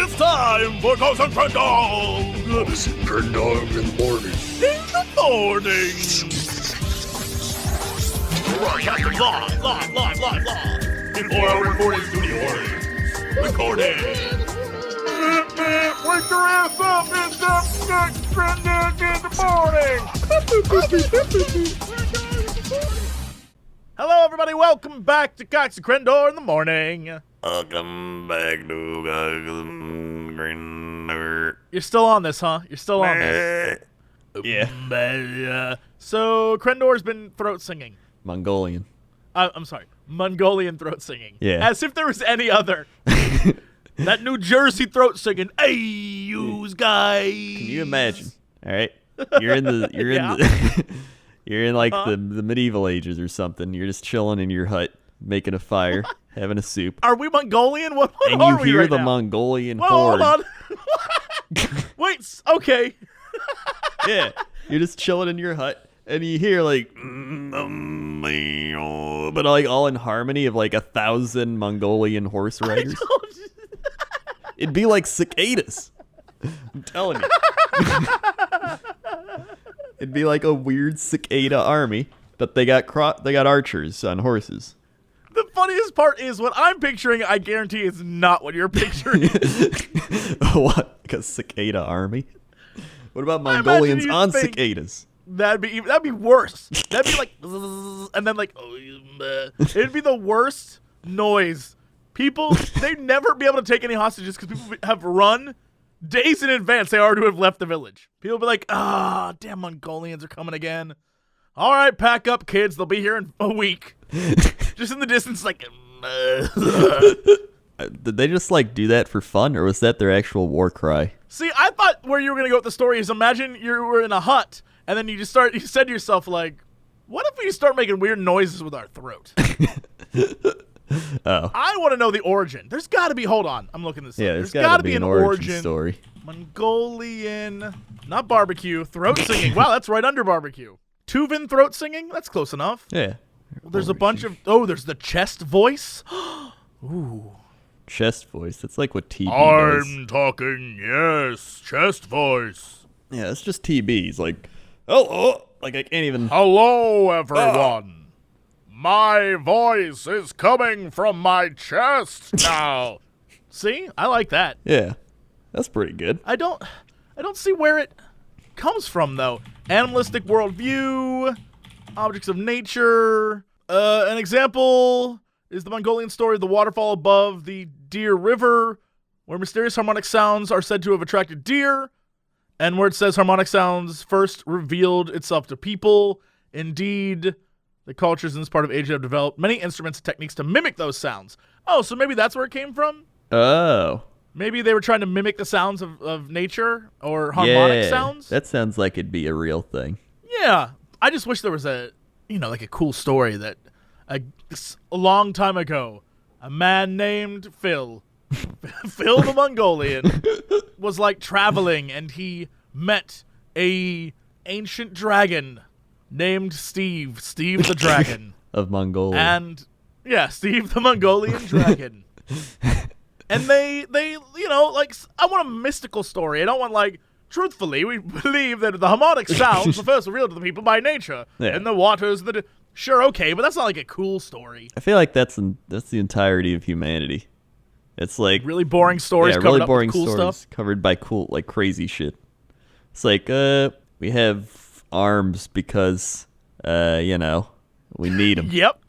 It's time for Ghost and Crendor! Ghost and Crendor in the morning. In the morning! Broadcasting live! In 4-hour recording studios. Recording! Wake your ass up! It's the Ghost and Crendor in the morning! Hello, everybody. Welcome back to Cox and Crendor in the morning. Welcome back to Cox and Crendor. You're still on this, huh? You're still on this. Yeah. So, Crendor's been throat singing. Mongolian. I'm sorry. Mongolian throat singing. Yeah. As if there was any other. That New Jersey throat singing. Hey, yous guys. Can you imagine? All right. You're in the you're in like the medieval ages or something. You're just chilling in your hut, making a fire, having a soup. Are we Mongolian? What and are you we hear right the now? Mongolian Whoa, horde. hold on. Wait, okay. Yeah. You're just chilling in your hut and you hear like but like all in harmony of like 1,000 Mongolian horse riders. It'd be like cicadas. I'm telling you. It'd be like a weird cicada army, but they got archers on horses. The funniest part is what I'm picturing, I guarantee is not what you're picturing. What? Like a cicada army? What about Mongolians on cicadas? That'd be worse. That'd be like, and then like, it'd be the worst noise. People, they'd never be able to take any hostages because people have run days in advance. They already have left the village. People be like, damn Mongolians are coming again. All right, pack up, kids. They'll be here in a week. Just in the distance, like. Did they just like do that for fun, or was that their actual war cry? See, I thought where you were gonna go with the story is imagine you were in a hut and then you said to yourself like, what if we start making weird noises with our throat? Oh. I want to know the origin. There's got to be. Hold on, I'm looking this up. Yeah, there's got to be an origin story. Mongolian, not barbecue, throat singing. Wow, that's right under barbecue. Tuvan throat singing. That's close enough. Yeah. Well, there's a bunch of. Oh, there's the chest voice. Ooh. Chest voice. That's like what TB does. I'm talking. Yes, chest voice. Yeah, it's just TB. He's like, oh, like I can't even. Hello, everyone. My voice is coming from my chest now. See? I like that. Yeah. That's pretty good. I don't see where it comes from, though. Animalistic worldview, objects of nature. An example is the Mongolian story of the waterfall above the Deer River, where mysterious harmonic sounds are said to have attracted deer, and where it says harmonic sounds first revealed itself to people. Indeed, the cultures in this part of Asia have developed many instruments and techniques to mimic those sounds. Oh, so maybe that's where it came from? Oh. Maybe they were trying to mimic the sounds of nature or harmonic sounds? That sounds like it'd be a real thing. Yeah. I just wish there was a cool story that a long time ago, a man named Phil, Phil the Mongolian, was like traveling and he met a ancient dragon named Steve the dragon. Of Mongolia. And, yeah, Steve the Mongolian dragon. And they, I want a mystical story. I don't want, like, truthfully, we believe that the harmonic sounds were first revealed to the people by nature. Yeah. In the waters. Sure, okay, but that's not like a cool story. I feel like that's the entirety of humanity. It's like really boring stories covered really up boring with cool stories stuff. covered by cool, like crazy shit. It's like, we have arms because, we need them. Yep.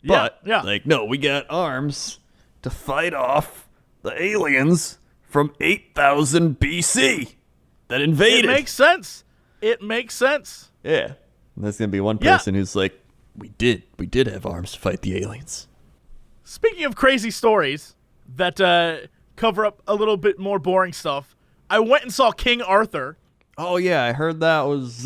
But, yeah. no, we got arms to fight off the aliens from 8,000 BC that invaded. It makes sense. Yeah. And there's going to be one person who's like, we did have arms to fight the aliens. Speaking of crazy stories that cover up a little bit more boring stuff, I went and saw King Arthur. Oh, yeah, I heard that was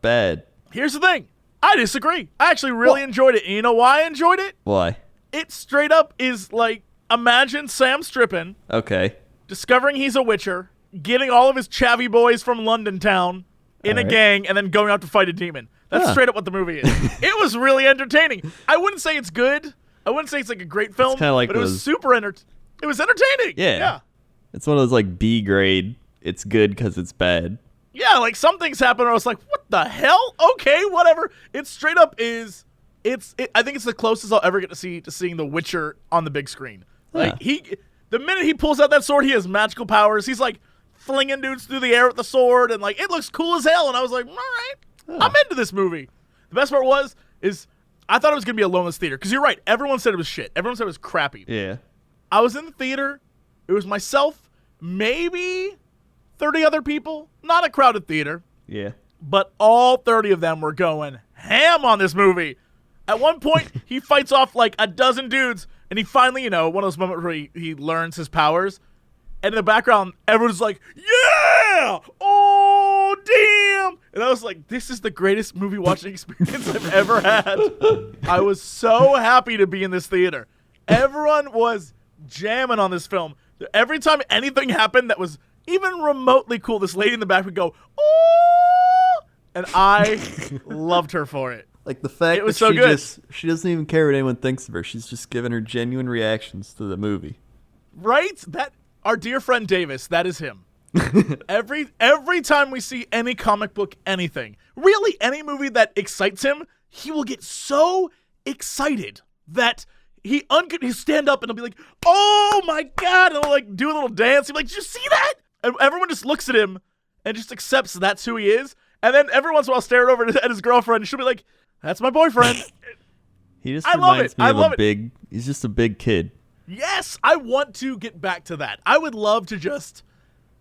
bad. Here's the thing. I disagree. I actually really enjoyed it. And you know why I enjoyed it? Why? It straight up is like, imagine Sam Strippin Okay. discovering he's a witcher, getting all of his chavvy boys from London town in a gang, and then going out to fight a demon. That's straight up what the movie is. It was really entertaining. I wouldn't say it's good. I wouldn't say it's like a great film, like but it was super It was entertaining. Yeah. It's one of those like B grade. It's good because it's bad. Yeah, like some things happen. I was like, what the hell? Okay, whatever. It straight up is. I think it's the closest I'll ever get to seeing The Witcher on the big screen. Like the minute he pulls out that sword, he has magical powers. He's like flinging dudes through the air with the sword, and like it looks cool as hell. And I was like, all right, I'm into this movie. The best part is I thought it was gonna be alone in this theater because you're right. Everyone said it was shit. Everyone said it was crappy. Yeah. I was in the theater. It was myself, maybe 30 other people. Not a crowded theater. Yeah. But all 30 of them were going ham on this movie. At one point, he fights off like a dozen dudes, and he finally, one of those moments where he learns his powers. And in the background, everyone's like, yeah! Oh, damn! And I was like, this is the greatest movie watching experience I've ever had. I was so happy to be in this theater. Everyone was jamming on this film. Every time anything happened that was even remotely cool, this lady in the back would go, oh! And I loved her for it. Like the fact it was that so good. She doesn't even care what anyone thinks of her. She's just giving her genuine reactions to the movie. Right? That our dear friend Davis, that is him. Every time we see any comic book, anything, really any movie that excites him, he will get so excited that he'll stand up and he'll be like, oh my God, and he'll like do a little dance. He'll be like, did you see that? And everyone just looks at him and just accepts that's who he is. And then every once in a while stare over at his girlfriend and she'll be like, that's my boyfriend. He just reminds me of a big, he's just a big kid. Yes, I want to get back to that. I would love to just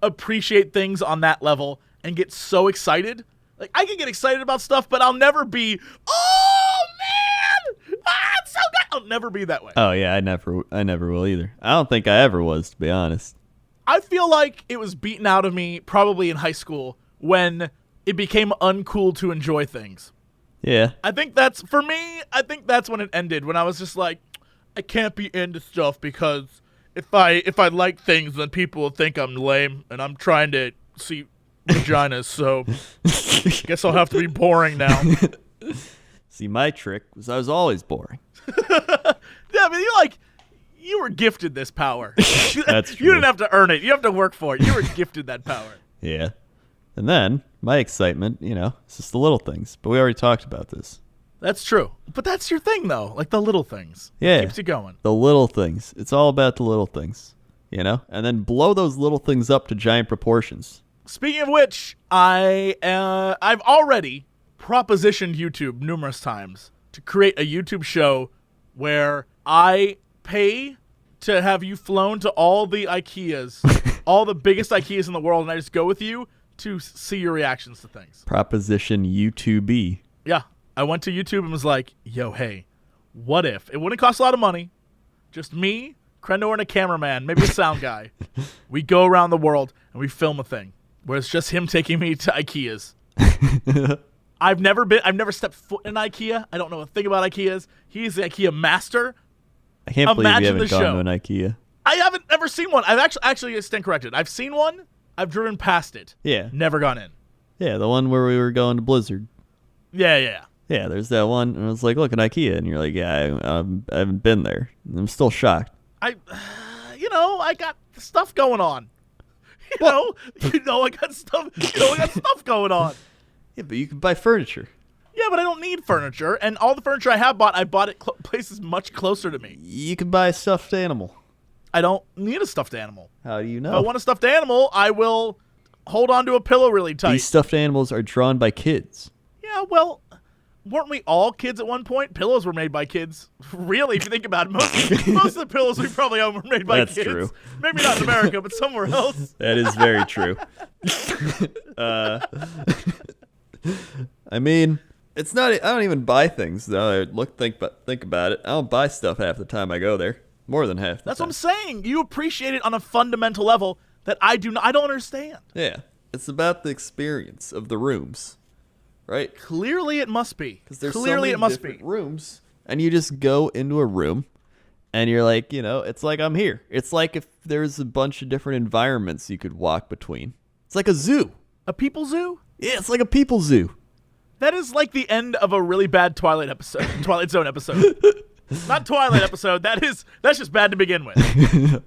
appreciate things on that level and get so excited. Like, I can get excited about stuff, but I'll never be, oh, man, it's so good. I'll never be that way. Oh, yeah, I never will either. I don't think I ever was, to be honest. I feel like it was beaten out of me probably in high school when it became uncool to enjoy things. Yeah. I think that's when it ended, when I was just like, I can't be into stuff because if I like things, then people will think I'm lame, and I'm trying to see vaginas, so I guess I'll have to be boring now. See, my trick was I was always boring. Yeah, I mean, you were gifted this power. That's true. You didn't have to earn it. You have to work for it. You were gifted that power. Yeah. And then, my excitement, it's just the little things. But we already talked about this. That's true. But that's your thing, though. Like the little things. Yeah. It keeps you going. The little things. It's all about the little things, And then blow those little things up to giant proportions. Speaking of which, I've already propositioned YouTube numerous times to create a YouTube show where I pay to have you flown to all the IKEAs, all the biggest IKEAs in the world, and I just go with you to see your reactions to things. Proposition YouTube. Yeah. I went to YouTube and was like, yo, hey, what if? It wouldn't cost a lot of money. Just me, Crendor, and a cameraman, maybe a sound guy. We go around the world and we film a thing where it's just him taking me to IKEAs. I've never stepped foot in IKEA. I don't know a thing about IKEAs. He's the IKEA master. I can't believe you haven't gone show. to an IKEA. I haven't ever seen one. I've actually stand corrected. I've seen one. I've driven past it. Yeah. Never gone in. Yeah, the one where we were going to Blizzard. Yeah. Yeah, there's that one, and I was like, look, an IKEA, and you're like, yeah, I haven't been there. And I'm still shocked. I got stuff going on. I got stuff going on. Yeah, but you can buy furniture. Yeah, but I don't need furniture, and all the furniture I bought it places much closer to me. You can buy a stuffed animal. I don't need a stuffed animal. How do you know? If I want a stuffed animal, I will hold on to a pillow really tight. These stuffed animals are drawn by kids. Yeah, well, weren't we all kids at one point? Pillows were made by kids. Really, if you think about it, most of the pillows we probably own were made by That's kids. true. Maybe not in America, but somewhere else. That is very true. I mean, it's not. I don't even buy things. Though. Think about it. I don't buy stuff half the time I go there. More than half. That's what I'm saying. You appreciate it on a fundamental level that I don't understand. Yeah, it's about the experience of the rooms, right? Clearly, it must be. Because there's clearly so it many must different be rooms, and you just go into a room, and you're like, it's like I'm here. It's like if there's a bunch of different environments you could walk between. It's like a zoo. A people zoo? Yeah, it's like a people zoo. That is like the end of a really bad Twilight Zone episode. Not Twilight episode. That's just bad to begin with.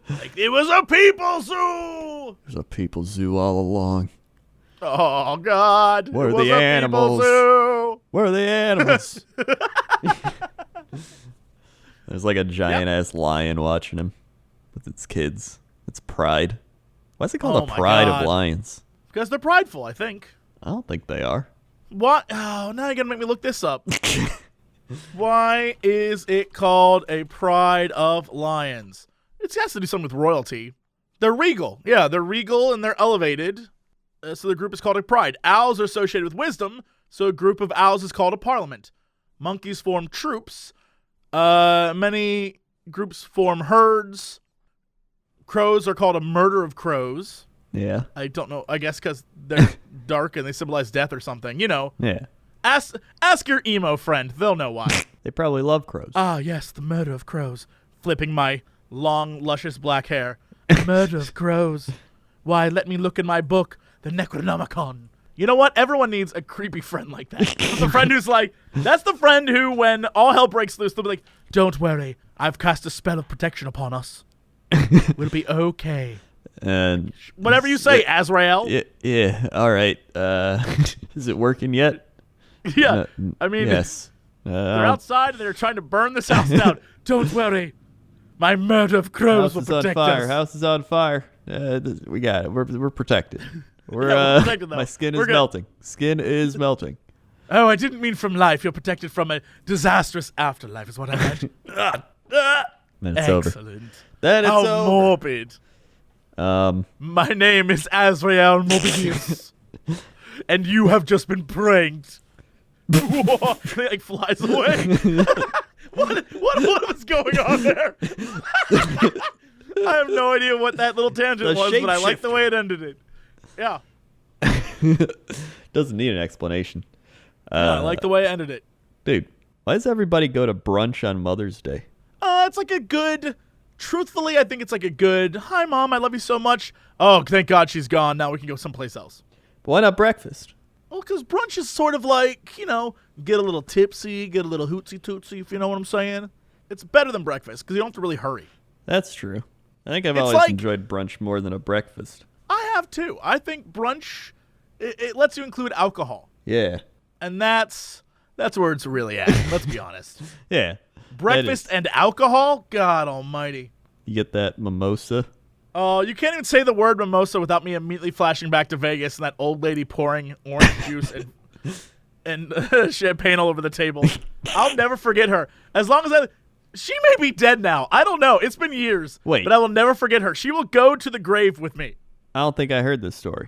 Like, it was a people zoo. There's a people zoo all along. Oh, God. Where it are was the a animals? People zoo. Where are the animals? There's like a giant-ass lion watching him with its kids. It's Pride. Why is it called Oh a my pride God. of lions? Because they're prideful, I think. I don't think they are. What? Oh, now you're going to make me look this up. Why is it called a pride of lions? It has to do something with royalty. They're regal. Yeah, they're regal and they're elevated. So the group is called a pride. Owls are associated with wisdom, so a group of owls is called a parliament. Monkeys form troops. Many groups form herds. Crows are called a murder of crows. Yeah. I don't know. I guess because they're dark and they symbolize death or something. You know. Yeah. Ask your emo friend. They'll know why. They probably love crows. Ah, yes, the murder of crows. Flipping my long, luscious black hair. Murder of crows. Why, let me look in my book, the Necronomicon. You know what? Everyone needs a creepy friend like that. The friend who's like, that's the friend who, when all hell breaks loose, they'll be like, don't worry, I've cast a spell of protection upon us. We'll be okay. And Whatever you say, Azrael. yeah. All right. Is it working yet? Yeah. I mean, yes. they're outside and they're trying to burn this house down. Don't worry. My murder of crows House will is on protect fire. us. House is on fire. We got it. We're protected. We're protected, though. My skin We're is good. melting. Skin is melting. Oh, I didn't mean from life. You're protected from a disastrous afterlife is what I meant. Then it's over. Excellent. Then it's How over. morbid. My name is Azrael Morbidius. And you have just been pranked. He like flies away. What was going on there? I have no idea what that little tangent The was, but I like the shapeshifter. way it ended it. Yeah. Doesn't need an explanation. I like the way it ended it. Dude, why does everybody go to brunch on Mother's Day? It's like a good, truthfully, I think it's like a good, hi, Mom, I love you so much. Oh, thank God she's gone. Now we can go someplace else. But why not breakfast? Well, because brunch is sort of like, get a little tipsy, get a little hootsy-tootsie, if you know what I'm saying. It's better than breakfast because you don't have to really hurry. That's true. I think I've It's always like- enjoyed brunch more than a breakfast. I have too. I think brunch, it lets you include alcohol. Yeah. And that's where it's really at, let's be honest. Yeah. Breakfast and alcohol? God almighty. You get that mimosa. Oh, you can't even say the word mimosa without me immediately flashing back to Vegas and that old lady pouring orange juice and champagne all over the table. I'll never forget her. As long as she may be dead now. I don't know. It's been years. Wait. But I will never forget her. She will go to the grave with me. I don't think I heard this story.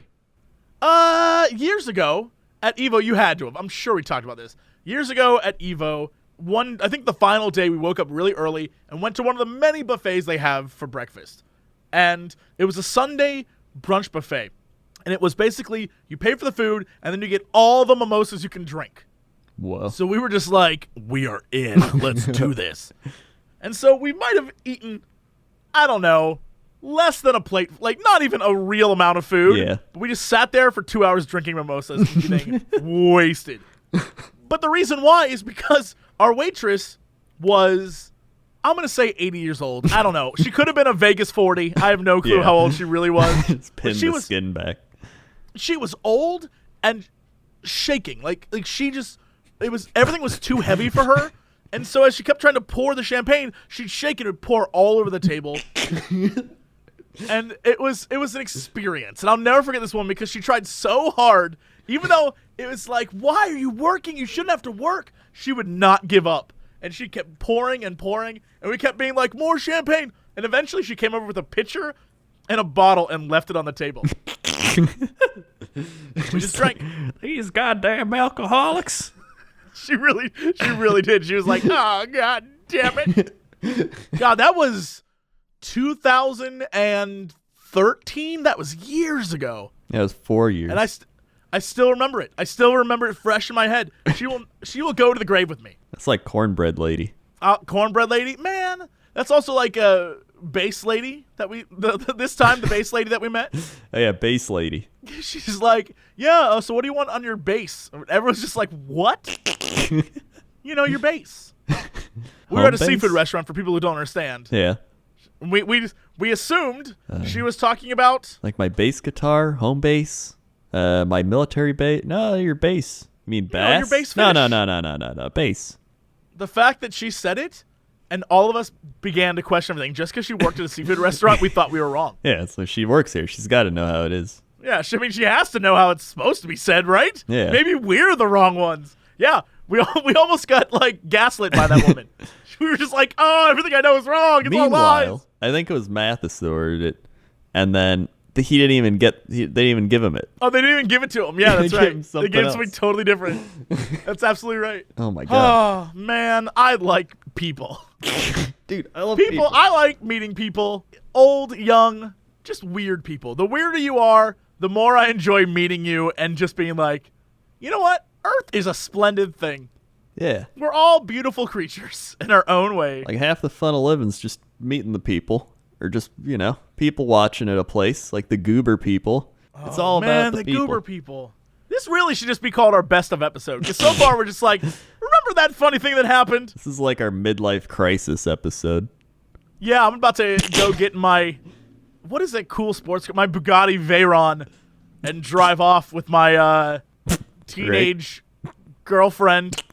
Years ago at Evo, you had to have. I'm sure we talked about this. Years ago at Evo, I think the final day we woke up really early and went to one of the many buffets they have for breakfast. And it was a Sunday brunch buffet. And it was basically, you pay for the food, and then you get all the mimosas you can drink. Whoa. So we were just like, we are in. Let's do this. And so we might have eaten, I don't know, less than a plate, like not even a real amount of food. Yeah. But we just sat there for 2 hours drinking mimosas, getting wasted. But the reason why is because our waitress was, I'm going to say 80 years old. I don't know. She could have been a Vegas 40. I have no clue Yeah. how old she really was. Just But pin she the was, skin back. she was old and shaking. Like she just, everything was too heavy for her. And so as she kept trying to pour the champagne, she'd shake it and pour all over the table. And it was an experience. And I'll never forget this one because she tried so hard, even though it was like, why are you working? You shouldn't have to work. She would not give up. And she kept pouring and pouring. And we kept being like, more champagne. And eventually she came over with a pitcher and a bottle and left it on the table. We just drank. These goddamn alcoholics. She really did. She was like, oh, God damn it. God, that was 2013. That was years ago. That was 4 years. And I still remember it. I still remember it fresh in my head. She will go to the grave with me. That's like cornbread lady. Cornbread lady, man. That's also like a base lady that this time the base lady that we met. Oh yeah, base lady. She's like, yeah. So what do you want on your base? Everyone's just like, what? Your base. We were at a Home base? seafood restaurant for people who don't understand. Yeah. We assumed she was talking about Like my bass guitar, home bass, my military bass. No, your bass. You mean bass? your bass No, finish. no, bass. the fact that she said it, and all of us began to question everything. Just because she worked at a seafood restaurant, we thought we were wrong. Yeah, so she works here. She's got to know how it is. Yeah, she has to know how it's supposed to be said, right? Yeah. Maybe we're the wrong ones. Yeah, we almost got like gaslit by that woman. We were just like, oh, everything I know is wrong. It's all lies. Meanwhile, I think it was Mathis that ordered it, and then they didn't even give him it. Oh, they didn't even give it to him. Yeah, that's They right. gave him They something gave him else. something totally different. That's absolutely right. Oh my god, Oh man, I like people. dude, I love People, I like meeting people, old, young, just weird people. The weirder you are, the more I enjoy meeting you and just being like, you know what? Earth is a splendid thing. Yeah, We're all beautiful creatures in our own way. like half the fun of living's just meeting the people, or just people watching at a place, like the goober people. It's all Man, about the the people. goober people. This really should just be called our best of episode. Because so far we're just like, remember that funny thing that happened? This is like our midlife crisis episode. Yeah, I'm about to go get my, what is that cool sports car? My Bugatti Veyron and drive off with my teenage girlfriend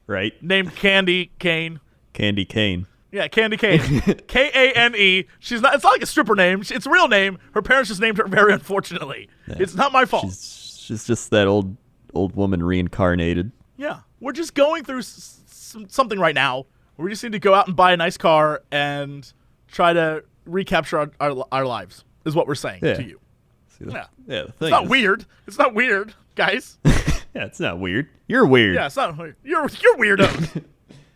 Right? named Candy Kane. Candy cane. Yeah, Candy Kane. Kane. She's not. It's not like a stripper name. It's a real name. Her parents just named her very unfortunately. It's not my fault. She's just that old woman reincarnated. Yeah, we're just going through something right now. We just need to go out and buy a nice car and try to recapture our lives. Is what we're saying Yeah. to you. See, the Yeah. the thing It's not is- weird. It's not weird, guys. Yeah, it's not weird. You're weird. Yeah, it's not weird. You're weirdos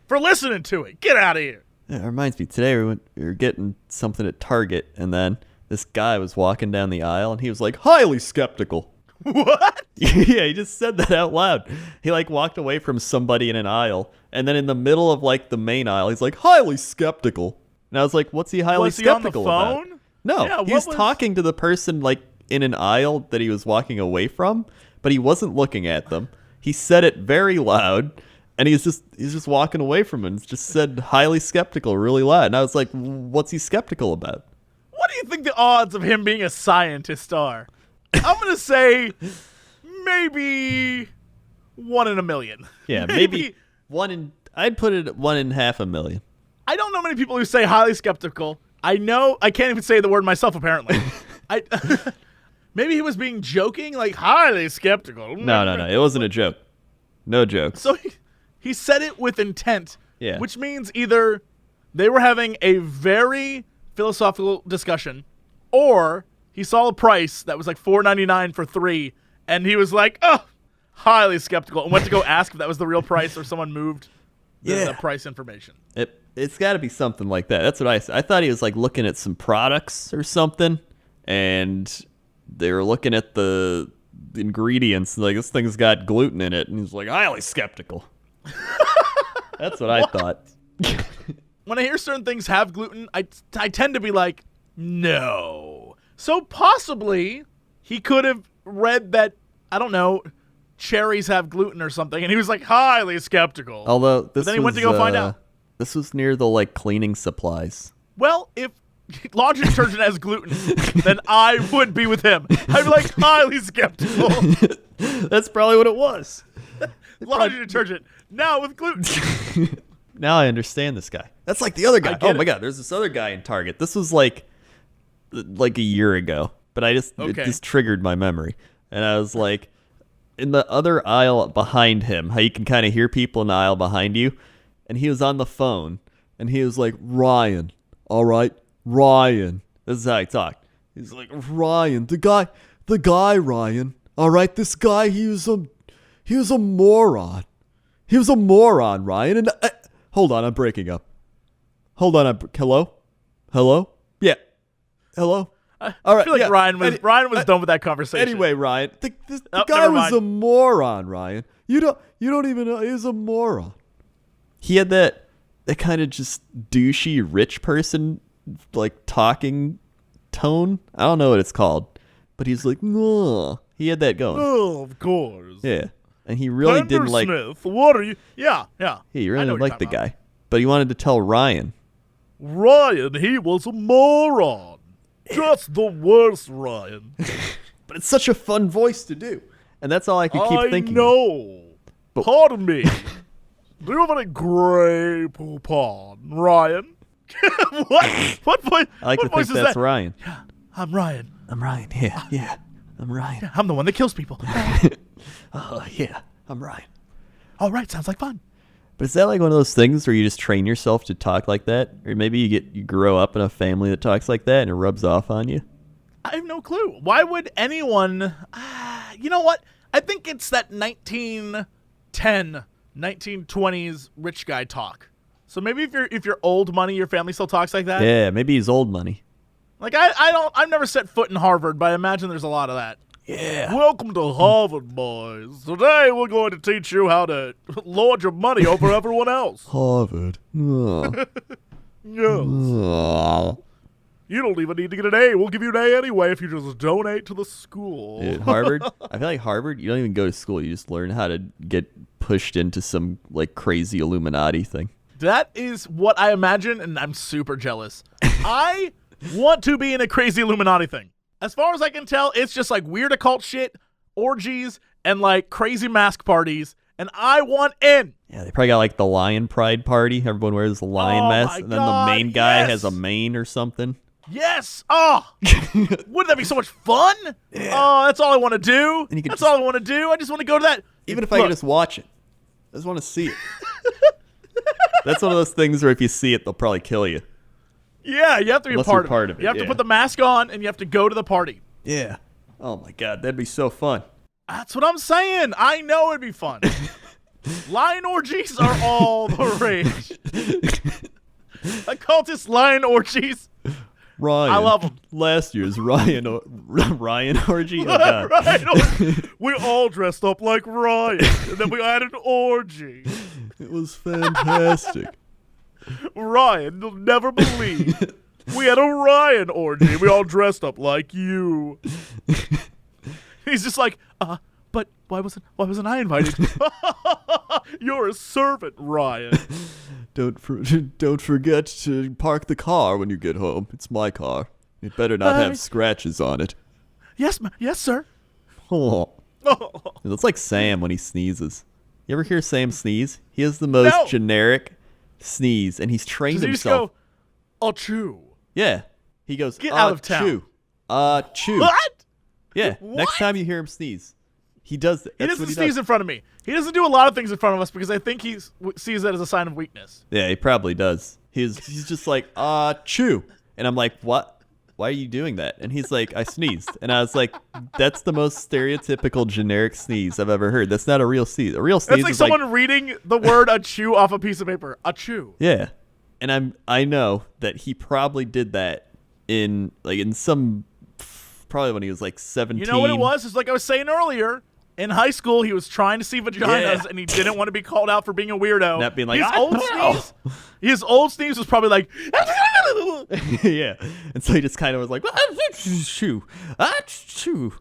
for listening to it. Get out of here. Yeah, it reminds me, today we were getting something at Target, and then this guy was walking down the aisle, and he was like, highly skeptical. What? Yeah, he just said that out loud. He like walked away from somebody in an aisle, and then in the middle of like the main aisle, he's like, highly skeptical. And I was like, what's he highly Was he on the skeptical about? phone? No, Yeah, he what was talking to the person like in an aisle that he was walking away from, but he wasn't looking at them. He said it very loud, and he's just walking away from it and just said highly skeptical really loud. And I was like, what's he skeptical about? What do you think the odds of him being a scientist are? I'm gonna say maybe 1 in a million. Yeah, maybe I'd put it at 1 in half a million. I don't know many people who say highly skeptical. I know I can't even say the word myself apparently. Maybe he was being joking, like highly skeptical. No, it wasn't a joke. No jokes. So he said it with intent, Yeah. which means either they were having a very philosophical discussion, or he saw a price that was like $4.99 for 3, and he was like, oh, highly skeptical, and went to go ask if that was the real price or someone moved the price information. It's got to be something like that. That's what I said. I thought he was like looking at some products or something, and they were looking at the ingredients. Like, this thing's got gluten in it, and he's like, highly skeptical. That's what I thought. When I hear certain things have gluten, I tend to be like, no. So possibly he could have read that, I don't know, cherries have gluten or something, and he was like highly skeptical. Although this then he went to go find out. This was near the like cleaning supplies. Well, if laundry detergent has gluten, then I would be with him. I'd be like highly skeptical. That's probably what it was. Laundry detergent now with gluten. Now I understand this guy. That's like the other guy. get Oh it. my god, there's this other guy in Target. This was like a year ago, but it Okay. just triggered my memory. And I was like, in the other aisle behind him, how you can kind of hear people in the aisle behind you, and he was on the phone, and he was like, Ryan, all right, Ryan. This is how he talked. He's like, Ryan, the guy, Ryan. All right, this guy, he was a moron. He was a moron, Ryan. And hold on, I'm breaking up. Hold on, hello, yeah, hello. All right, I feel like yeah. Ryan was done with that conversation. Anyway, Ryan, the Oh, guy never was mind. a moron, Ryan. You don't even know he was a moron. He had that kind of just douchey rich person like talking tone. I don't know what it's called, but he's like, no. He had that going. Oh, of course. Yeah, and he really didn't like. Smith, what are you? Yeah. He I really know didn't what like the you're talking guy, but he wanted to tell Ryan. Ryan, he was a moron. Just the worst, Ryan. But it's such a fun voice to do. And that's all I could keep thinking. I know. But- Pardon me. Do you have any grey poupon, Ryan? What? What voice? I like what to voice think is that's that? Ryan. I'm Ryan. I'm Ryan. Yeah. I'm Ryan. I'm the one that kills people. Oh, yeah. I'm Ryan. All right, sounds like fun. But is that like one of those things where you just train yourself to talk like that? Or maybe you grow up in a family that talks like that and it rubs off on you? I have no clue. Why would anyone... you know what? I think it's that 1920s rich guy talk. So maybe if you're old money, your family still talks like that. Yeah, maybe he's old money. Like I've never set foot in Harvard, but I imagine there's a lot of that. Yeah. Welcome to Harvard, boys. Today we're going to teach you how to lord your money over everyone else. Harvard. Yes. Oh. You don't even need to get an A. We'll give you an A anyway if you just donate to the school. Dude, Harvard, I feel like Harvard, you don't even go to school. You just learn how to get pushed into some like crazy Illuminati thing. That is what I imagine, and I'm super jealous. I want to be in a crazy Illuminati thing. As far as I can tell, it's just like weird occult shit, orgies, and like crazy mask parties, and I want in. Yeah, they probably got like the lion pride party. Everyone wears a lion Oh mask, my and then God, the main guy yes. has a mane or something. Yes! Oh! Wouldn't that be so much fun? Yeah. Oh, that's all I want to do. And you could That's just- all I want to do. I just want to go to that. Even if I could just watch it. I just want to see it. That's one of those things where if you see it, they'll probably kill you. Yeah, you have to be Unless a part, you're part of it, You have to yeah. put the mask on, and you have to go to the party. Yeah. Oh my God, that'd be so fun. That's what I'm saying. I know it'd be fun. Lion orgies are all the rage. Occultist lion orgies. Ryan. I love 'em. Last year's Ryan orgy. Oh God. Ryan orgy. We all dressed up like Ryan, and then we had an orgy. It was fantastic. Ryan, you'll never believe. We had a Ryan orgy. We all dressed up like you. He's just like, but why wasn't I invited? You're a servant, Ryan. Don't forget to park the car when you get home. It's my car. It better not have scratches on it. Yes, yes, sir. Oh. It looks like Sam when he sneezes. You ever hear Sam sneeze? He has the most No. generic sneeze, and he's trained Does he just himself. go, achoo? Yeah. He goes, Get out of town. Chew. Chew. What? Yeah. What? Next time you hear him sneeze, he does that. He That's doesn't what he sneeze does. in front of me. He doesn't do a lot of things in front of us because I think he sees that as a sign of weakness. Yeah, he probably does. He's just like, chew. And I'm like, what? Why are you doing that? And he's like, I sneezed. And I was like, that's the most stereotypical generic sneeze I've ever heard. That's not a real sneeze. A real sneeze That's like is someone reading the word achoo off a piece of paper. Achoo. yeah. And I know that he probably did that in some probably when he was like 17. You know what it was? It's like I was saying earlier. In high school, he was trying to see vaginas, Yeah. and he didn't want to be called out for being a weirdo. Not being like, his old sneeze was probably like, yeah. And so he just kind of was like, chew, chew,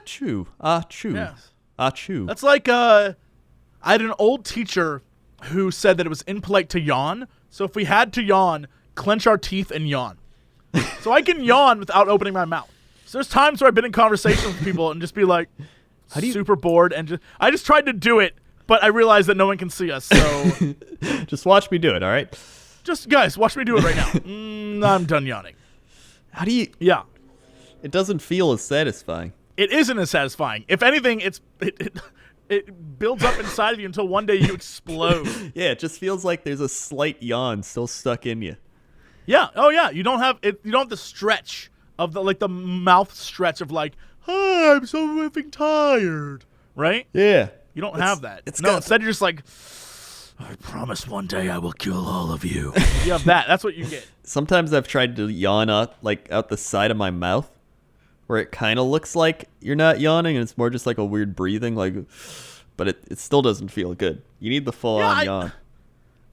chew, chew, Yes. chew. That's like I had an old teacher who said that it was impolite to yawn. So if we had to yawn, clench our teeth and yawn. So I can yawn without opening my mouth. So there's times where I've been in conversation with people and just be like, super bored, and I just tried to do it, but I realized that no one can see us. So Just watch me do it, all right? just guys, watch me do it right now. I'm done yawning. How do you? Yeah. It doesn't feel as satisfying. It isn't as satisfying. If anything, it builds up inside of you until one day you explode. Yeah, it just feels like there's a slight yawn still stuck in you. Yeah. Oh yeah. You don't have it. You don't have the stretch of the mouth stretch of like, oh, I'm so effing tired. Right? Yeah. You don't have that. it's No. got- Instead, you're just like, I promise one day I will kill all of you. You have that. That's what you get. Sometimes I've tried to yawn out the side of my mouth, where it kind of looks like you're not yawning, and it's more just like a weird breathing, but it still doesn't feel good. You need the full-on yawn.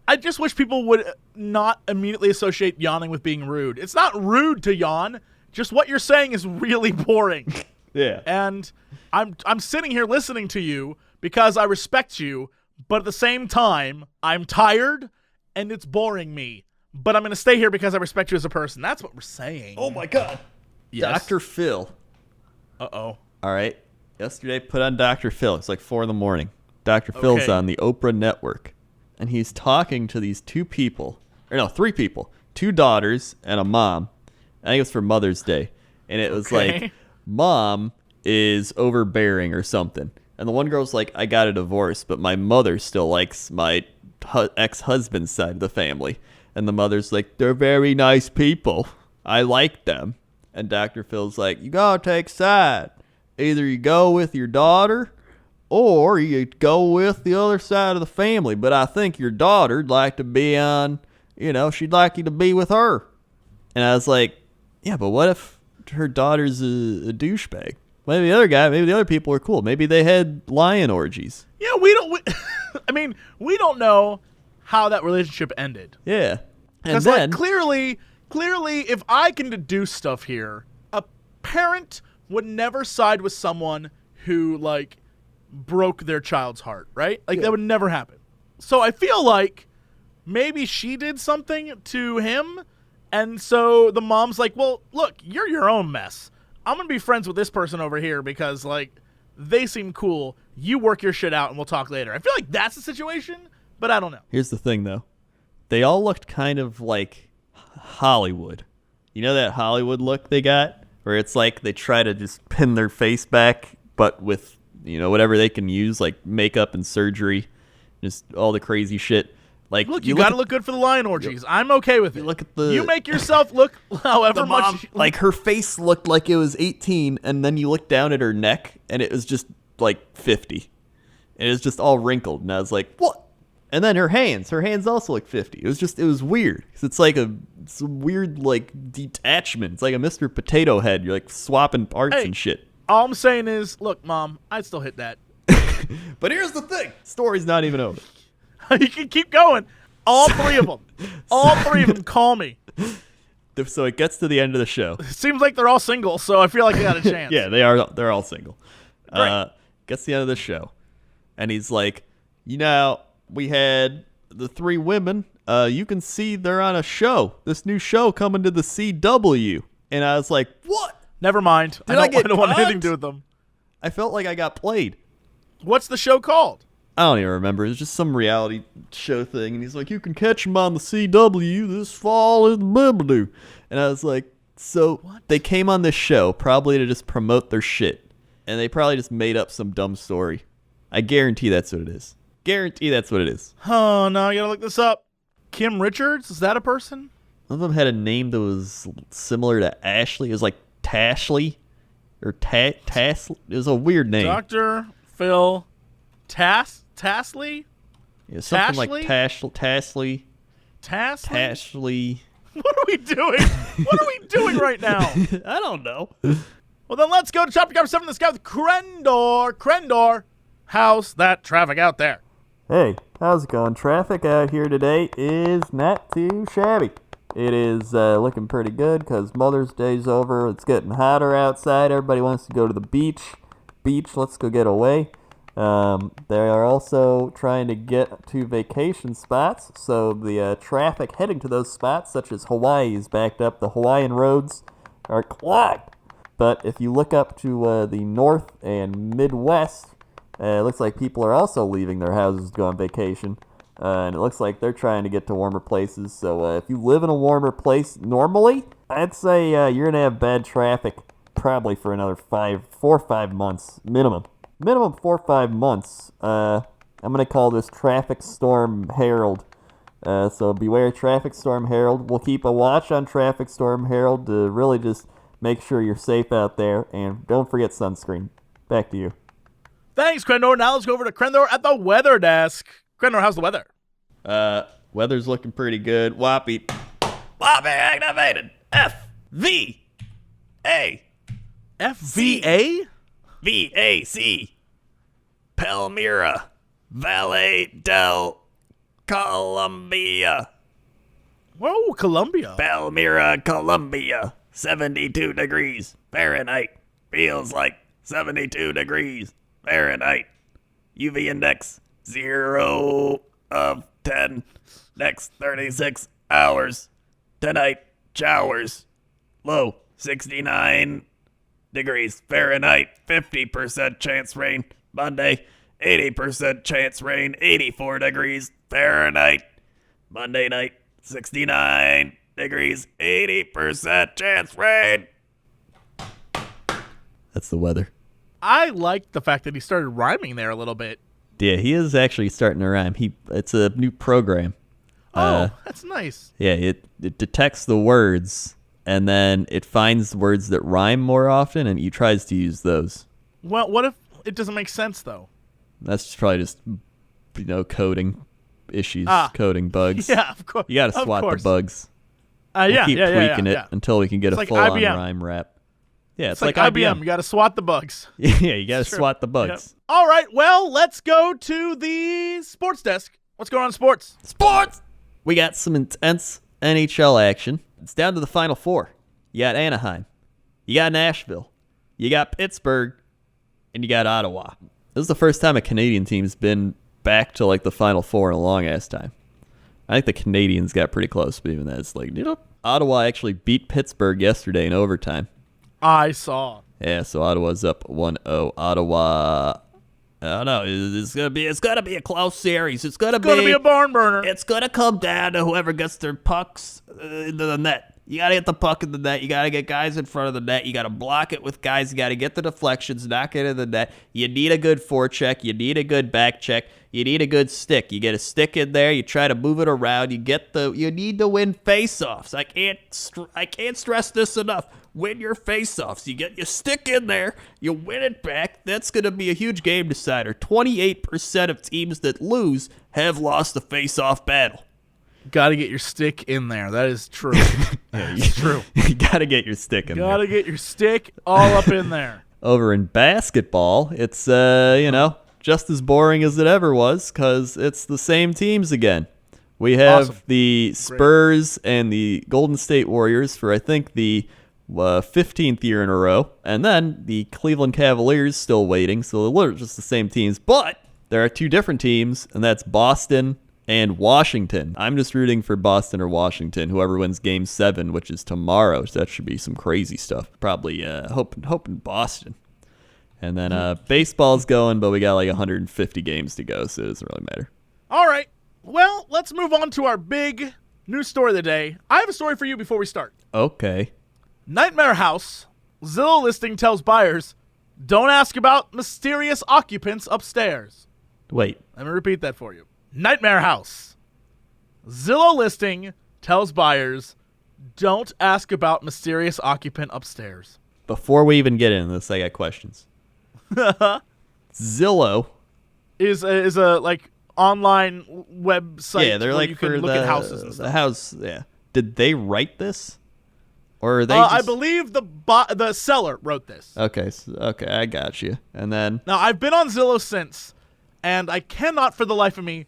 I just wish people would not immediately associate yawning with being rude. It's not rude to yawn. Just what you're saying is really boring. Yeah. And I'm sitting here listening to you because I respect you, but at the same time, I'm tired and it's boring me. but I'm going to stay here because I respect you as a person. That's what we're saying. Oh my God. Yes. Dr. Phil. Uh-oh. All right. Yesterday, put on Dr. Phil. It's like 4 a.m. Dr. Phil's Okay. on the Oprah Network. And he's talking to these 3 people. 2 daughters and a mom. I think it was for Mother's Day. And it was like, mom is overbearing or something. And the one girl's like, I got a divorce, but my mother still likes my ex-husband's side of the family. And the mother's like, they're very nice people. I like them. And Dr. Phil's like, you gotta take side. Either you go with your daughter or you go with the other side of the family. But I think your daughter'd like to be on, she'd like you to be with her. And I was like, yeah, but what if her daughter's a douchebag? Maybe the other people are cool. Maybe they had lion orgies. Yeah, we don't know how that relationship ended. Yeah. And Because then clearly, if I can deduce stuff here, a parent would never side with someone who broke their child's heart, right? That would never happen. So I feel like maybe she did something to him, and so the mom's like, well, look, you're your own mess. I'm going to be friends with this person over here because, they seem cool. You work your shit out and we'll talk later. I feel like that's the situation, but I don't know. here's the thing, though. They all looked kind of like Hollywood. You know that Hollywood look they got? Where it's like they try to just pin their face back, but with, whatever they can use, like makeup and surgery, just all the crazy shit. Like, Look, you got to look good for the lion orgies. I'm okay with it. look at the- You make yourself look however The mom, much. like her face looked like it was 18, and then you look down at her neck, and it was just like 50. And it was just all wrinkled, and I was like, what? And then her hands also looked 50. It was weird. 'Cause it's a weird, detachment. It's like a Mr. Potato Head. You're, swapping parts Hey. and shit. All I'm saying is, look, Mom, I'd still hit that. But here's the thing. Story's not even over. You can keep going. All 3 of them. All 3 of them call me. So it gets to the end of the show. Seems like they're all single, so I feel like they got a chance. Yeah, they're all single. Great. Gets to the end of the show, and he's like, we had the 3 women. You can see they're on a show. This new show coming to the CW. And I was like, what? Never mind. Did I get don't want anything conned? to do with them. I felt like I got played. What's the show called? I don't even remember. It was just some reality show thing. And he's like, you can catch them on the CW this fall in Bibbidoo. And I was like, so What? they came on this show probably to just promote their shit. And they probably just made up some dumb story. I guarantee that's what it is. Guarantee that's what it is. Oh, no, I gotta look this up. Kim Richards? Is that a person? One of them had a name that was similar to Ashley. It was like Tashley or Tasley. It was a weird name. Dr. Phil Tasley? It was something like Tashley? Tasley. Tasley? Tashley. What are we doing? What are we doing right now? I don't know. Well, then let's go to chapter number 7 in the sky with Crendor. Crendor, how's that traffic out there? Hey, how's it going? Traffic out here today is not too shabby. It is looking pretty good because Mother's Day's over. It's getting hotter outside. Everybody wants to go to the beach. Let's go get away. They are also trying to get to vacation spots, so the traffic heading to those spots, such as Hawaii, is backed up. The Hawaiian roads are clogged. But if you look up to the north and Midwest, it looks like people are also leaving their houses to go on vacation. And it looks like they're trying to get to warmer places. So if you live in a warmer place normally, I'd say you're going to have bad traffic probably for another 4 or 5 months minimum. Minimum 4 or 5 months. I'm going to call this Traffic Storm Harold. So beware Traffic Storm Harold. We'll keep a watch on Traffic Storm Harold to really just make sure you're safe out there. And don't forget sunscreen. Back to you. Thanks, Crendor. Now let's go over to Crendor at the weather desk. Crendor, how's the weather? Weather's looking pretty good. Whoppy activated. FVA. FVA? VAC. Palmyra. Valle del Columbia. Whoa, Columbia. Palmyra, Columbia. 72 degrees Fahrenheit. Feels like 72 degrees Fahrenheit. UV index 0 of 10. Next 36 hours. Tonight, showers. Low, 69 degrees Fahrenheit. 50% chance rain. Monday, 80% chance rain. 84 degrees Fahrenheit. Monday night, 69 degrees. 80% chance rain. That's the weather. I like the fact that he started rhyming there a little bit. Yeah, he is actually starting to rhyme. It's a new program. That's nice. Yeah, it detects the words, and then it finds words that rhyme more often, and he tries to use those. Well, what if it doesn't make sense, though? That's probably just, coding issues, coding bugs. Yeah, of course. You got to swat the bugs. We'll keep tweaking it until we can get it's a like full-on IBM. rhyme rap. Yeah, it's like IBM. You got to swat the bugs. Yeah, you got to swat the bugs. Yep. All right, well, let's go to the sports desk. What's going on in sports? Sports! We got some intense NHL action. It's down to the Final Four. You got Anaheim. You got Nashville. You got Pittsburgh. And you got Ottawa. This is the first time a Canadian team's been back to, the Final Four in a long-ass time. I think the Canadians got pretty close, but even that's Ottawa actually beat Pittsburgh yesterday in overtime. I saw. Yeah, so Ottawa's up 1-0. Ottawa, I don't know. It's gonna be a close series. It's gonna be a barn burner. It's gonna come down to whoever gets their pucks into the net. You gotta get the puck in the net. You gotta get guys in front of the net. You gotta block it with guys. You gotta get the deflections, knock it in the net. You need a good forecheck. You need a good back check. You need a good stick. You get a stick in there. You try to move it around. You need to win face-offs. I can't stress this enough. Win your face-offs. You get your stick in there. You win it back. That's going to be a huge game decider. 28% of teams that lose have lost the face-off battle. Got to get your stick in there. That is true. It's true. You got to get your stick in there. Got to get your stick all up in there. Over in basketball, it's, just as boring as it ever was because it's the same teams again. We have the Spurs and the Golden State Warriors for, I think, the 15th year in a row. And then the Cleveland Cavaliers still waiting. So they're literally just the same teams. But there are two different teams, and that's Boston and Washington. I'm just rooting for Boston or Washington, whoever wins Game 7, which is tomorrow. So that should be some crazy stuff. Probably hoping Boston. And then baseball's going, but we got 150 games to go, so it doesn't really matter. All right. Well, let's move on to our big news story of the day. I have a story for you before we start. Okay. Nightmare House. Zillow listing tells buyers, don't ask about mysterious occupants upstairs. Wait. Let me repeat that for you. Nightmare House. Zillow listing tells buyers, don't ask about mysterious occupant upstairs. Before we even get into this, I got questions. Zillow is a online website. Yeah, they're where you can look at houses and stuff. The house, yeah. Did they write this, or are they? I believe the seller wrote this. Okay, I got you. And then now I've been on Zillow since, and I cannot for the life of me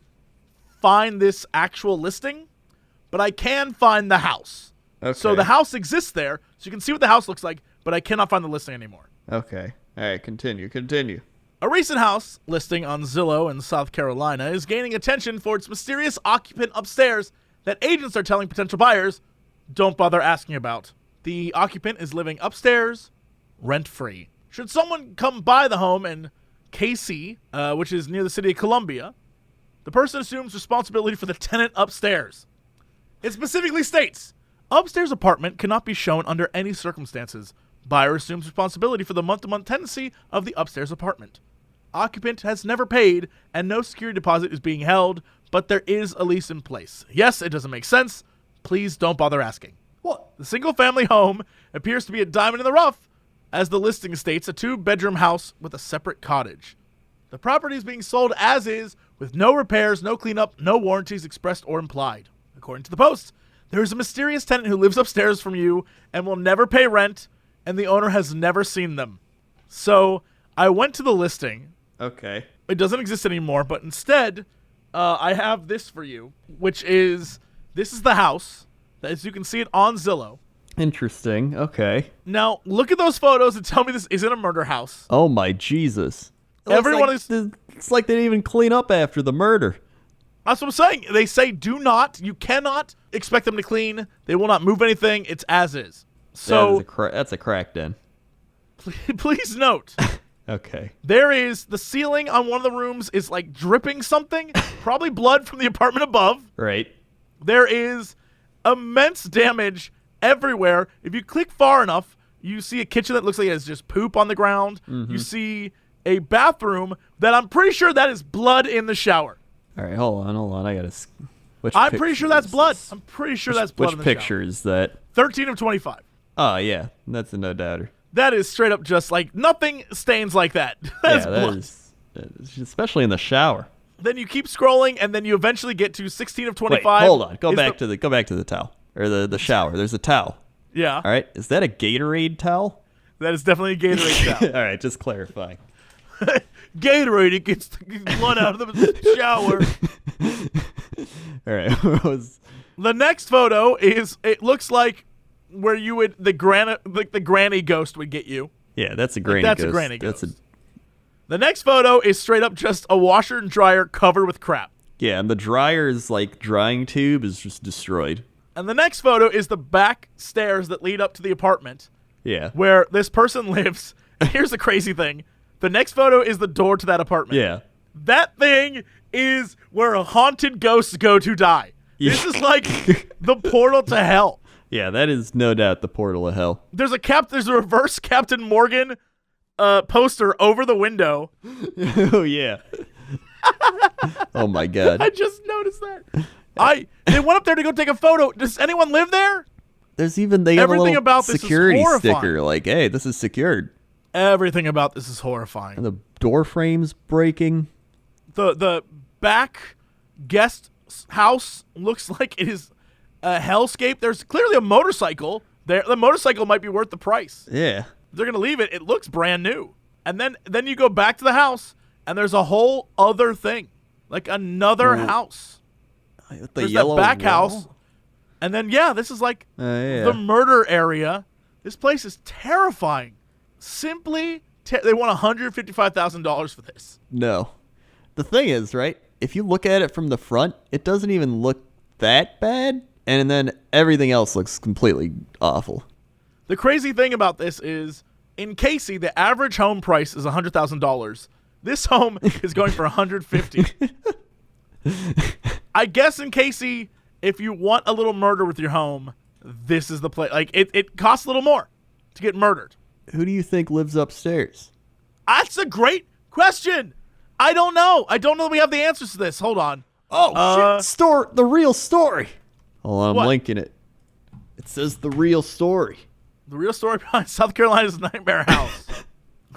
find this actual listing, but I can find the house. Okay. So the house exists there, so you can see what the house looks like, but I cannot find the listing anymore. Okay. All right, continue. A recent house listing on Zillow in South Carolina is gaining attention for its mysterious occupant upstairs that agents are telling potential buyers, don't bother asking about. The occupant is living upstairs, rent-free. Should someone come buy the home in KC, which is near the city of Columbia, the person assumes responsibility for the tenant upstairs. It specifically states, upstairs apartment cannot be shown under any circumstances. Buyer assumes responsibility for the month-to-month tenancy of the upstairs apartment. Occupant has never paid, and no security deposit is being held, but there is a lease in place. Yes, it doesn't make sense. Please don't bother asking. What? The single-family home appears to be a diamond in the rough, as the listing states a 2-bedroom house with a separate cottage. The property is being sold as is, with no repairs, no cleanup, no warranties expressed or implied. According to the Post, there is a mysterious tenant who lives upstairs from you and will never pay rent, and the owner has never seen them. So I went to the listing. Okay. It doesn't exist anymore, but instead, I have this for you, which is, this is the house, as you can see it on Zillow. Interesting. Okay. Now, look at those photos and tell me this isn't a murder house. Oh my Jesus. Everyone It's like they didn't even clean up after the murder. That's what I'm saying. They say you cannot expect them to clean. They will not move anything. It's as is. So that's a crack den. please note, Okay. there is the ceiling on one of the rooms is like dripping something, probably blood from the apartment above. Right. There is immense damage everywhere. If you click far enough, you see a kitchen that looks like it has just poop on the ground. You see a bathroom that I'm pretty sure that is blood in the shower. All right, hold on. I gotta. I'm pretty sure that's blood. I'm pretty sure that's blood in the Which picture is that? 13 of 25. Oh yeah, that's a no doubter. That is straight up just like nothing stains like that. That's blood. Especially in the shower. Then you keep scrolling, and then you eventually get to 16 of 25. Wait, hold on. Go back to the towel or the shower. There's a towel. Yeah. All right, is that a Gatorade towel? That is definitely a Gatorade towel. All right, just clarifying. Gatorade, it gets the blood out of the shower. All right. The next photo is, it looks like where you would, the granny ghost would get you. Yeah, that's a granny That's ghost. a granny ghost. The next photo is straight up just a washer and dryer covered with crap. Yeah, and the dryer's like drying tube is just destroyed. And the next photo is the back stairs that lead up to the apartment Yeah. where this person lives. And here's the crazy thing. The next photo is the door to that apartment. Yeah. That thing is where haunted ghosts go to die. Yeah. This is like the portal to hell. Yeah, that is no doubt the portal of hell. There's a reverse Captain Morgan poster over the window. Oh yeah. Oh my god. I just noticed that. They went up there to go take a photo. Does anyone live there? They have a Everything little about this is security horrifying. sticker like, hey, this is secured. Everything about this is horrifying. And the door frame's breaking. The back guest house looks like it is a hellscape. There's clearly a motorcycle there. The motorcycle might be worth the price. Yeah. They're gonna leave it. It looks brand new. And then you go back to the house, and there's a whole other thing, like another house. With There's yellow that back wall? house, and then this is like Yeah. the murder area. This place is terrifying. Simply, they want $155,000 for this. No. The thing is, right, if you look at it from the front, it doesn't even look that bad, and then everything else looks completely awful. The crazy thing about this is, in Casey, the average home price is $100,000. This home is going for $150,000. I guess in Casey, if you want a little murder with your home, this is the place. Like, it costs a little more to get murdered. Who do you think lives upstairs? That's a great question. I don't know. I don't know that we have the answers to this. Hold on. Oh, shit. The real story. Hold on, What? I'm linking it. It says the real story. The real story behind South Carolina's Nightmare House.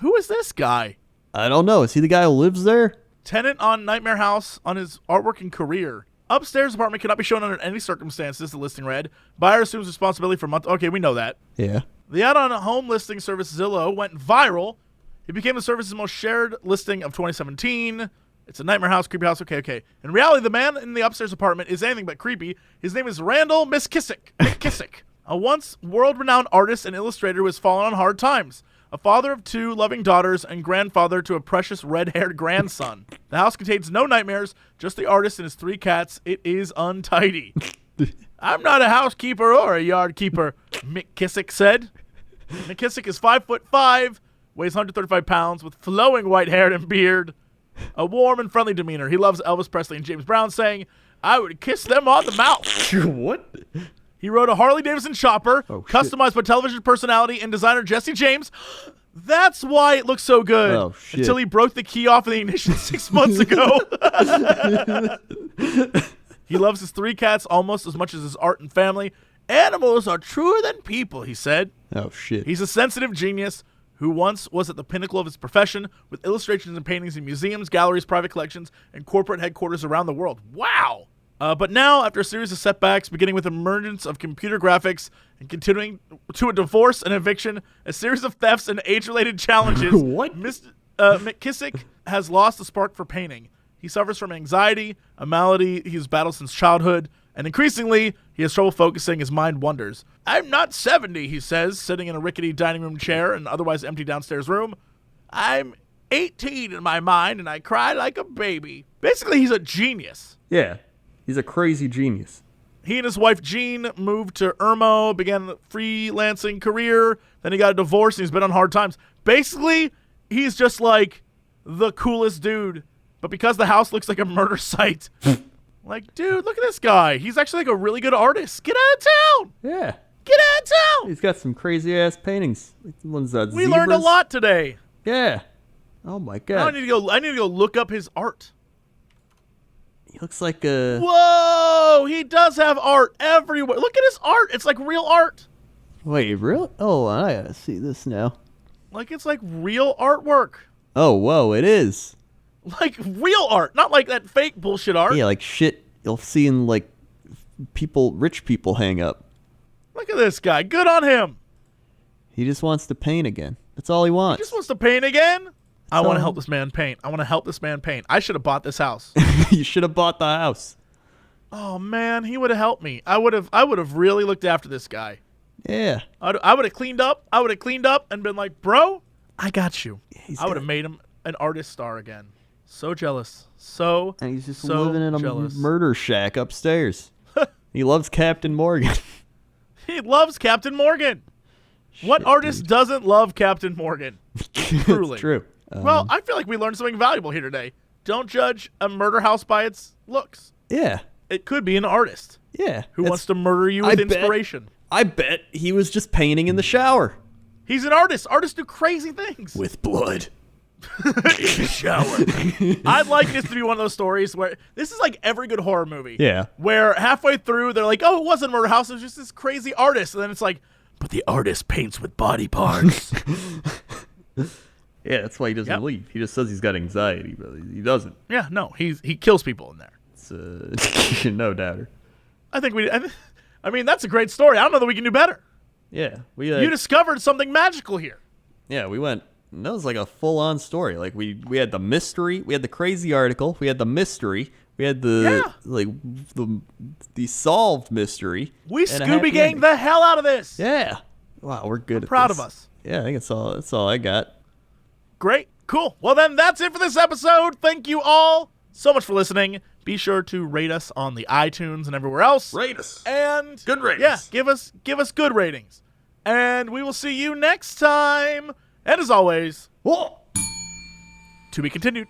Who is this guy? I don't know. Is he the guy who lives there? Tenant on Nightmare House on his artwork and career. Upstairs apartment cannot be shown under any circumstances, the listing read. Buyer assumes responsibility for month. Okay, we know that. Yeah. The ad on home listing service Zillow went viral. It became the service's most shared listing of 2017. It's a nightmare house, creepy house. Okay. In reality, the man in the upstairs apartment is anything but creepy. His name is Randall McKissick, a once world-renowned artist and illustrator who has fallen on hard times. A father of 2 loving daughters and grandfather to a precious red-haired grandson. The house contains no nightmares, just the artist and his 3 cats. It is untidy. I'm not a housekeeper or a yard keeper, McKissick said. McKissick is 5'5", weighs 135 pounds, with flowing white hair and beard. A warm and friendly demeanor. He loves Elvis Presley and James Brown, saying, I would kiss them on the mouth. What? He rode a Harley-Davidson chopper, Oh, shit. customized by television personality and designer Jesse James. That's why it looks so good. Oh, shit. Until he broke the key off of the ignition 6 months ago. He loves his 3 cats almost as much as his art and family. Animals are truer than people, he said. Oh, shit. He's a sensitive genius who once was at the pinnacle of his profession with illustrations and paintings in museums, galleries, private collections, and corporate headquarters around the world. Wow! But now, after a series of setbacks, beginning with emergence of computer graphics and continuing to a divorce and eviction, a series of thefts and age-related challenges, What? McKissick has lost the spark for painting. He suffers from anxiety, a malady he's battled since childhood, and increasingly, he has trouble focusing. His mind wanders. I'm not 70, he says, sitting in a rickety dining room chair in an otherwise empty downstairs room. I'm 18 in my mind, and I cry like a baby. Basically, he's a genius. Yeah, he's a crazy genius. He and his wife Jean moved to Irmo, began a freelancing career. Then he got a divorce and he's been on hard times. Basically, he's just like the coolest dude. But because the house looks like a murder site, like, dude, look at this guy. He's actually like a really good artist. Get out of town. Yeah. Get out of town. He's got some crazy ass paintings. Like the ones that We learned a lot today. Yeah. Oh my Now god. I need to go look up his art. He looks like a. Whoa, he does have art everywhere. Look at his art. It's like real art. Wait, really? Oh, I gotta see this now. Like it's like real artwork. Oh, whoa, it is. Like real art, not like that fake bullshit art. Yeah, like shit you'll see in like rich people hang up. Look at this guy. Good on him. He just wants to paint again. That's all he He wants. just wants to paint again. I want to So- help this man paint. I want to help this man paint. I should have bought this house. You should have bought the house. Oh man, he would have helped me. I would have really looked after this guy. Yeah. I would have cleaned up. I would have cleaned up and been like, bro, I got you. He's I would got- have made him an artist star again. So jealous. So And he's just so living in a jealous. murder shack upstairs. He loves Captain Morgan. He loves Captain Morgan. What Shit, artist dude. doesn't love Captain Morgan? Truly. It's true. Well, I feel like we learned something valuable here today. Don't judge a murder house by its looks. Yeah. It could be an artist Yeah. who That's- wants to murder you I with bet- inspiration. I bet he was just painting in the shower. He's an artist. Artists do crazy things. With blood. In the shower. I'd like this to be one of those stories where this is like every good horror movie. Yeah. Where halfway through they're like, oh, it wasn't a murder house. It was just this crazy artist. And then it's like, but the artist paints with body parts. Yeah, that's why he doesn't Yep. leave. He just says he's got anxiety, but he doesn't. Yeah, no, he kills people in there. It's no doubter. I mean, that's a great story. I don't know that we can do better. Yeah, we You discovered something magical here. we went. That was like a full-on story. Like we had the mystery, we had the crazy article, we had the mystery, we had the the solved mystery. We and a Scooby happy Gang ending. the hell out of this. Yeah. Wow, we're good. At Proud this. of us. Yeah, I think that's all I got. Great. Cool. Well, then that's it for this episode. Thank you all so much for listening. Be sure to rate us on the iTunes and everywhere else. Rate us. And Good ratings. Yeah, give us good ratings. And we will see you next time. And as always, Whoa. to be continued.